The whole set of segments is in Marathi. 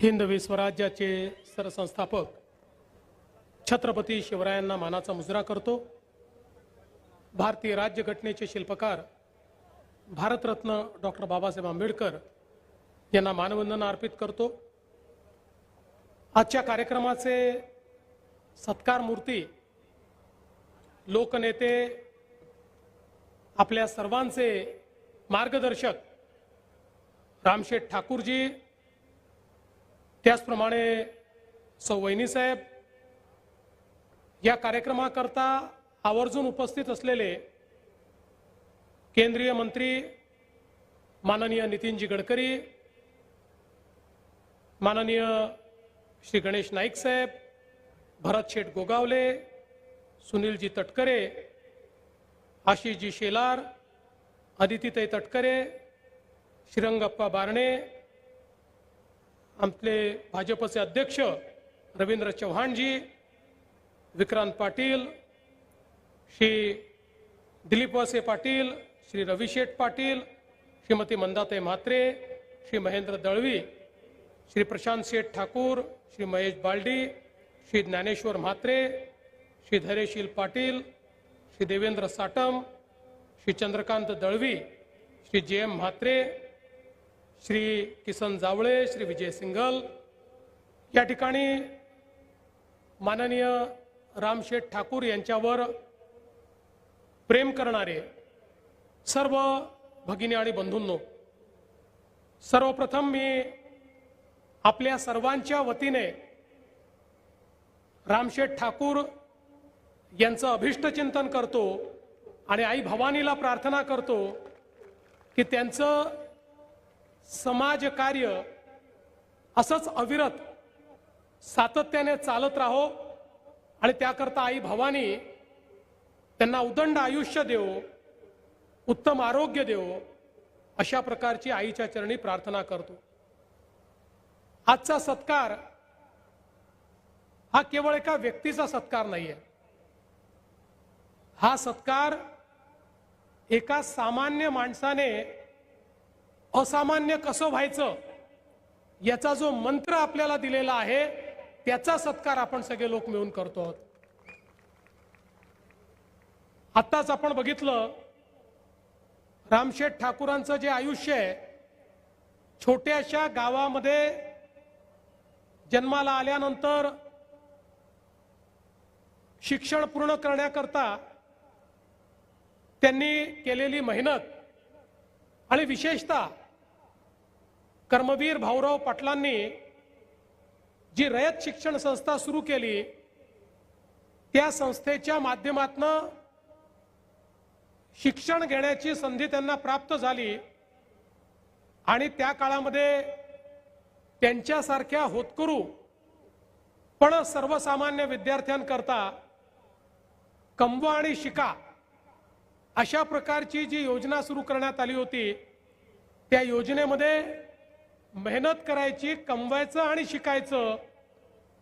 हिंदवी स्वराज्याचे सरसंस्थापक छत्रपती शिवरायांना मानाचा मुजरा करतो। भारतीय राज्यघटनेचे शिल्पकार भारतरत्न डॉक्टर बाबासाहेब आंबेडकर यांना मानवंदना अर्पित करतो। आजच्या कार्यक्रमाचे सत्कार मूर्ती लोकनेते आपल्या सर्वांचे मार्गदर्शक रामशेठ ठाकूरजी, त्याचप्रमाणे सौवैनी साहेब, या कार्यक्रमाकरता आवर्जून उपस्थित असलेले केंद्रीय मंत्री माननीय नितीनजी गडकरी, माननीय श्री गणेश नाईक साहेब, भरत शेठ गोगावले, सुनीलजी तटकरे, आशिषजी शेलार, अदितीताई तटकरे, श्रीरंगप्पा बारणे, आपले भाजपचे अध्यक्ष रवींद्र चव्हाणजी, विक्रांत पाटील, श्री दिलीप वळसे पाटील, श्री रविशेठ पाटील, श्रीमती मंदाताई म्हात्रे, श्री महेंद्र दळवी, श्री प्रशांत शेठ ठाकूर, श्री महेश बालडी, श्री ज्ञानेश्वर म्हात्रे, श्री धैर्यशील पाटील, श्री देवेंद्र साटम, श्री चंद्रकांत दळवी, श्री जे.एम. म्हात्रे, श्री किसन जावळे, श्री विजय सिंगल, या ठिकाणी माननीय रामशेठ ठाकूर यांच्यावर प्रेम करणारे सर्व भगिनी आणि बंधूंनो, सर्वप्रथम मी आपल्या सर्वांच्या वतीने रामशेठ ठाकूर यांचं अभिष्टचिंतन करतो आणि आई भवानीला प्रार्थना करतो की त्यांचं समाज कार्य असंच अविरत सातत्याने चालत राहो आणि त्याकरता आई भवानी त्यांना उदंड आयुष्य देवो, उत्तम आरोग्य देवो, अशा प्रकारची आईच्या चरणी प्रार्थना करतो। आजचा सत्कार हा केवळ एका व्यक्तीचा सत्कार नाहीये, हा सत्कार एका सामान्य माणसाने असामान्य कसं व्हायचं याचा जो मंत्र आपल्याला दिलेला आहे त्याचा सत्कार आपण सगळे लोक मिळून करतो आहोत। आत्ताच आपण बघितलं रामशेठ ठाकूरांचं जे आयुष्य आहे, छोट्याशा गावामध्ये जन्माला आल्यानंतर शिक्षण पूर्ण करण्याकरता त्यांनी केलेली मेहनत आणि विशेषतः कर्मवीर भाऊराव पाटलांनी जी रयत शिक्षण संस्था सुरू केली, त्या संस्थेच्या माध्यमातून शिक्षण घेण्याची संधी त्यांना प्राप्त झाली आणि त्या काळामध्ये त्यांच्यासारख्या होतकरू पण सर्वसामान्य विद्यार्थ्यांकरता कमवा आणि शिका अशा प्रकारची जी योजना सुरू करण्यात आली होती, त्या योजनेमध्ये मेहनत करायची, कमवायचं आणि शिकायचं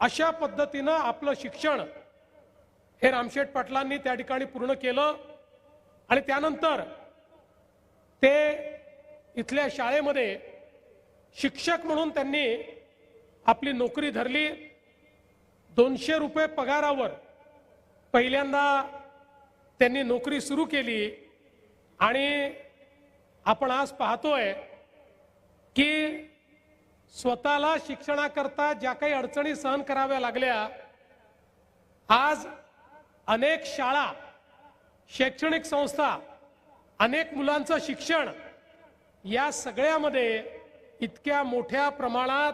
अशा पद्धतीनं आपलं शिक्षण हे रामशेठ पाटलांनी त्या ठिकाणी पूर्ण केलं आणि त्यानंतर ते इथल्या शाळेमध्ये शिक्षक म्हणून त्यांनी आपली नोकरी धरली। 200 रुपये पगारावर पहिल्यांदा त्यांनी नोकरी सुरू केली आणि आपण आज पाहतोय की स्वतःला शिक्षणाकरता ज्या काही अडचणी सहन कराव्या लागल्या, आज अनेक शाळा, शैक्षणिक संस्था, अनेक मुलांचं शिक्षण, या सगळ्यामध्ये इतक्या मोठ्या प्रमाणात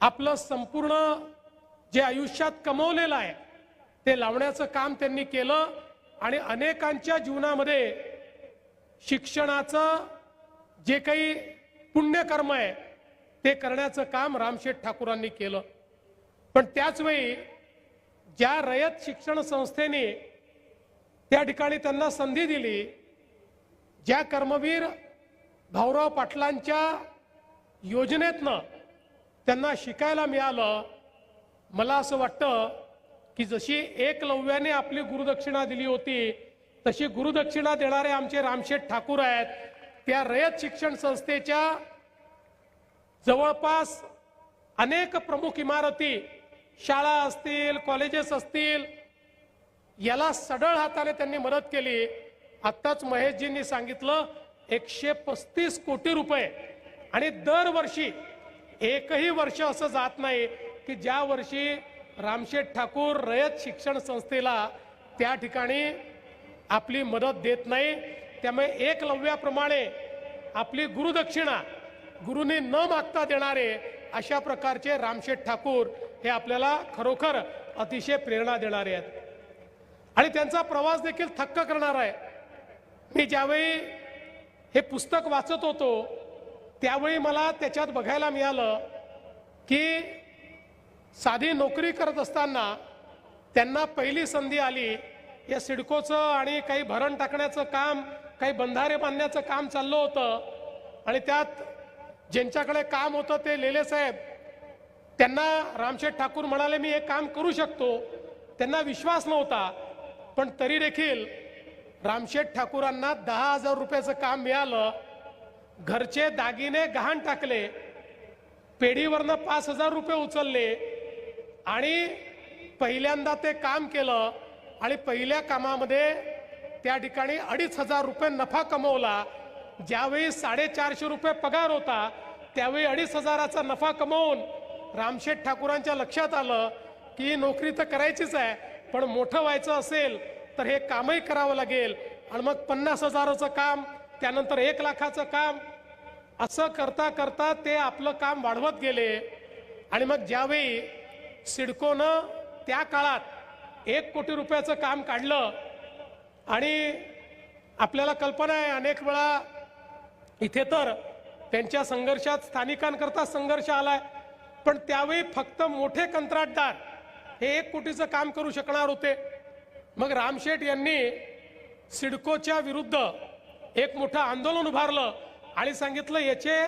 आपलं संपूर्ण जे आयुष्यात कमवलेलं आहे ते लावण्याचं काम त्यांनी केलं आणि अनेकांच्या जीवनामध्ये शिक्षणाचं जे काही पुण्यकर्म आहे ते करण्याचं काम रामशेठ ठाकूरांनी केलं। पण त्याच वेळी ज्या रयत शिक्षण संस्थेने त्या ठिकाणी त्यांना संधी दिली, ज्या कर्मवीर भाऊराव पाटलांच्या योजनेतनं त्यांना शिकायला मिळालं, मला असं वाटतं की जशी एकलव्याने आपली गुरुदक्षिणा दिली होती तशी गुरुदक्षिणा देणारे आमचे रामशेठ ठाकूर आहेत। त्या रयत शिक्षण संस्थेच्या जवळपास अनेक प्रमुख इमारती, शाळा असतील, कॉलेजेस असतील, याला सढळ हाताने त्यांनी मदत केली. आत्ताच महेशजींनी सांगितलं 135 कोटी रुपये. आणि दरवर्षी एकही वर्ष असं जात नाही की ज्या वर्षी रामशेठ ठाकूर रयत शिक्षण संस्थेला त्या ठिकाणी आपली मदत देत नाही. त्यामुळे एकलव्याप्रमाणे आपली गुरुदक्षिणा गुरुनी न मागता देणारे अशा प्रकारचे रामशेठ ठाकूर हे आपल्याला खरोखर अतिशय प्रेरणा देणारे आहेत. आणि त्यांचा प्रवास देखील थक्क करणारा आहे. मी ज्यावेळी हे पुस्तक वाचत होतो त्यावेळी मला त्याच्यात बघायला मिळालं की साधी नोकरी करत असताना त्यांना पहिली संधी आली. या सिडकोचं आणि काही भरण टाकण्याचं काम, काही बंधारे बांधण्याचं काम चाललं होतं. आणि त्यात ज्यांच्याकडे काम होतं ते लेले साहेब, त्यांना रामशेठ ठाकूर म्हणाले मी हे काम करू शकतो. त्यांना विश्वास नव्हता, पण तरी देखील रामशेठ ठाकूरांना 10,000 रुपयाचं काम मिळालं. घरचे दागिने गहाण टाकले, पेढीवरनं 5,000 रुपये उचलले आणि पहिल्यांदा ते काम केलं. आणि पहिल्या कामामध्ये त्या ठिकाणी 2,500 रुपये नफा कमवला. ज्यावेळी 450 रुपये पगार होता त्यावेळी 2,500चा नफा कमवून रामशेठ ठाकूरांच्या लक्षात आलं की नोकरी तर करायचीच आहे, पण मोठं व्हायचं असेल तर हे कामही करावं लागेल. आणि मग 50,000चं काम, त्यानंतर 1 लाखाचं काम, असं करता करता ते आपलं काम वाढवत गेले. आणि मग ज्यावेळी सिडकोनं त्या काळात 1 कोटी रुपयाचं काम काढलं, आणि आपल्याला कल्पना आहे अनेक वेळा इथे तर त्यांच्या संघर्षात स्थानिकांकरता संघर्ष आलाय, पण त्यावेळी फक्त मोठे कंत्राटदार हे 1 कोटीचं काम करू शकणार होते. मग रामशेठ यांनी सिडकोच्या विरुद्ध एक मोठं आंदोलन उभारलं आणि सांगितलं याचे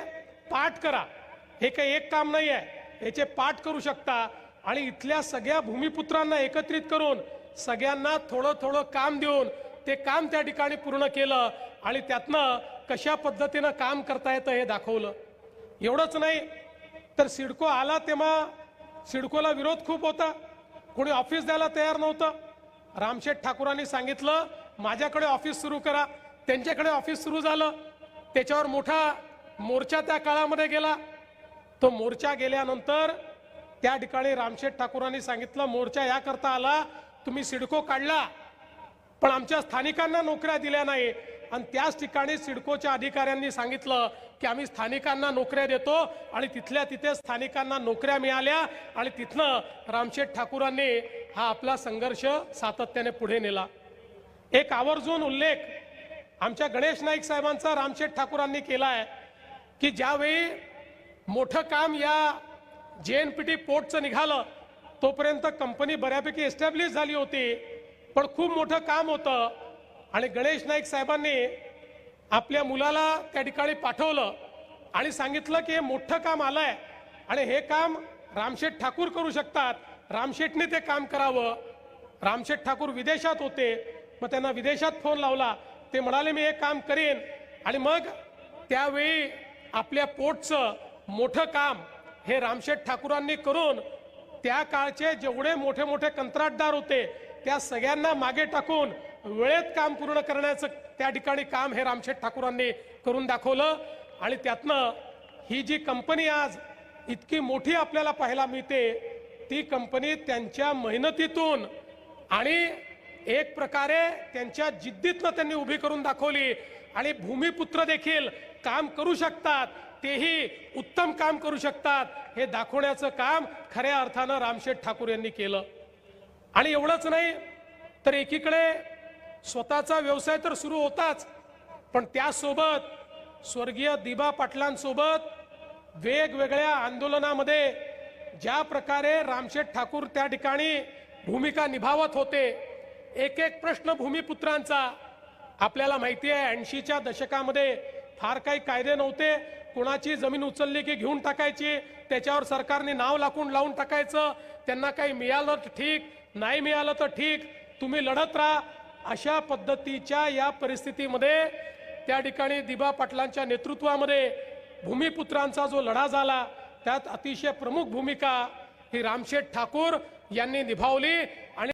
पाठ करा. हे काही एक काम नाही आहे, याचे पाठ करू शकता. आणि इथल्या सगळ्या भूमिपुत्रांना एकत्रित करून सगळ्यांना थोडं थोडं काम देऊन ते काम त्या ठिकाणी पूर्ण केलं. आणि त्यातनं कशा पद्धतीनं काम करता येतं हे दाखवलं. एवढंच नाही तर सिडको आला तेव्हा सिडकोला विरोध खूप होता, कोणी ऑफिस द्यायला तयार नव्हतं. रामशेठ ठाकूरांनी सांगितलं माझ्याकडे ऑफिस सुरू करा. त्यांच्याकडे ऑफिस सुरू झालं. त्याच्यावर मोठा मोर्चा त्या काळामध्ये गेला. तो मोर्चा गेल्यानंतर त्या ठिकाणी रामशेठ ठाकूरांनी सांगितलं मोर्चा याकरता आला, तुम्ही सिडको काढला पण आमच्या स्थानिकांना नोकऱ्या दिल्या नाही. आणि त्याच ठिकाणी सिडकोच्या अधिकाऱ्यांनी सांगितलं की आम्ही स्थानिकांना नोकऱ्या देतो. आणि तिथल्या तिथे स्थानिकांना नोकऱ्या मिळाल्या. आणि तिथनं रामशेठ ठाकूरांनी हा आपला संघर्ष सातत्याने पुढे नेला. एक आवर्जून उल्लेख आमच्या गणेश नाईक साहेबांचा रामशेठ ठाकूरांनी केला आहे की ज्यावेळी मोठं काम या JNPT पोर्टचं निघालं तोपर्यंत कंपनी बऱ्यापैकी एस्टॅब्लिश झाली होती, पण खूप मोठं काम होतं. आणि गणेश नाईक साहेबांनी आपल्या मुलाला त्या ठिकाणी पाठवलं आणि सांगितलं की हे मोठं काम आलंय आणि हे काम रामशेठ ठाकूर करू शकतात, रामशेठने ते काम करावं. रामशेठ ठाकूर विदेशात होते, मग त्यांना विदेशात फोन लावला. ते म्हणाले मी हे काम करेन. आणि मग त्यावेळी आपल्या पोर्टचं मोठं काम हे रामशेठ ठाकूरांनी करून त्या काळचे जेवढे मोठे मोठे कंत्राटदार होते त्या सगळ्यांना मागे टाकून वेळेत काम पूर्ण करण्याचं त्या ठिकाणी काम हे रामशेठ ठाकूरांनी करून दाखवलं. आणि त्यातनं ही जी कंपनी आज इतकी मोठी आपल्याला पाहायला मिळते ती कंपनी त्यांच्या मेहनतीतून आणि एक प्रकारे त्यांच्या जिद्दीतनं त्यांनी उभी करून दाखवली. आणि भूमिपुत्र देखील काम करू शकतात, तेही उत्तम काम करू शकतात हे दाखवण्याचं काम खऱ्या अर्थानं रामशेठ ठाकूर यांनी केलं. आणि एवढंच नाही तर एकीकडे स्वतःचा व्यवसाय तर सुरू होताच, पण त्यासोबत स्वर्गीय दिबा पाटलांसोबत वेगवेगळ्या आंदोलनामध्ये ज्या प्रकारे रामशेठ ठाकूर त्या ठिकाणी भूमिका निभावत होते. एक एक प्रश्न भूमिपुत्रांचा आपल्याला माहिती आहे 80च्या दशकामध्ये फार काही कायदे नव्हते. कोणाची जमीन उचलली की घेऊन टाकायची, त्याच्यावर सरकारने नाव लावून टाकायचं. त्यांना काही मिळालं तर ठीक, नाही मिळालं तर ठीक, तुम्ही लढत राहा. अशा पद्धतीच्या या परिस्थितीमध्ये त्या ठिकाणी दिबा पाटलांच्या नेतृत्वामध्ये भूमिपुत्रांचा जो लढा झाला त्यात अतिशय प्रमुख भूमिका ही रामशेठ ठाकूर यांनी निभावली आणि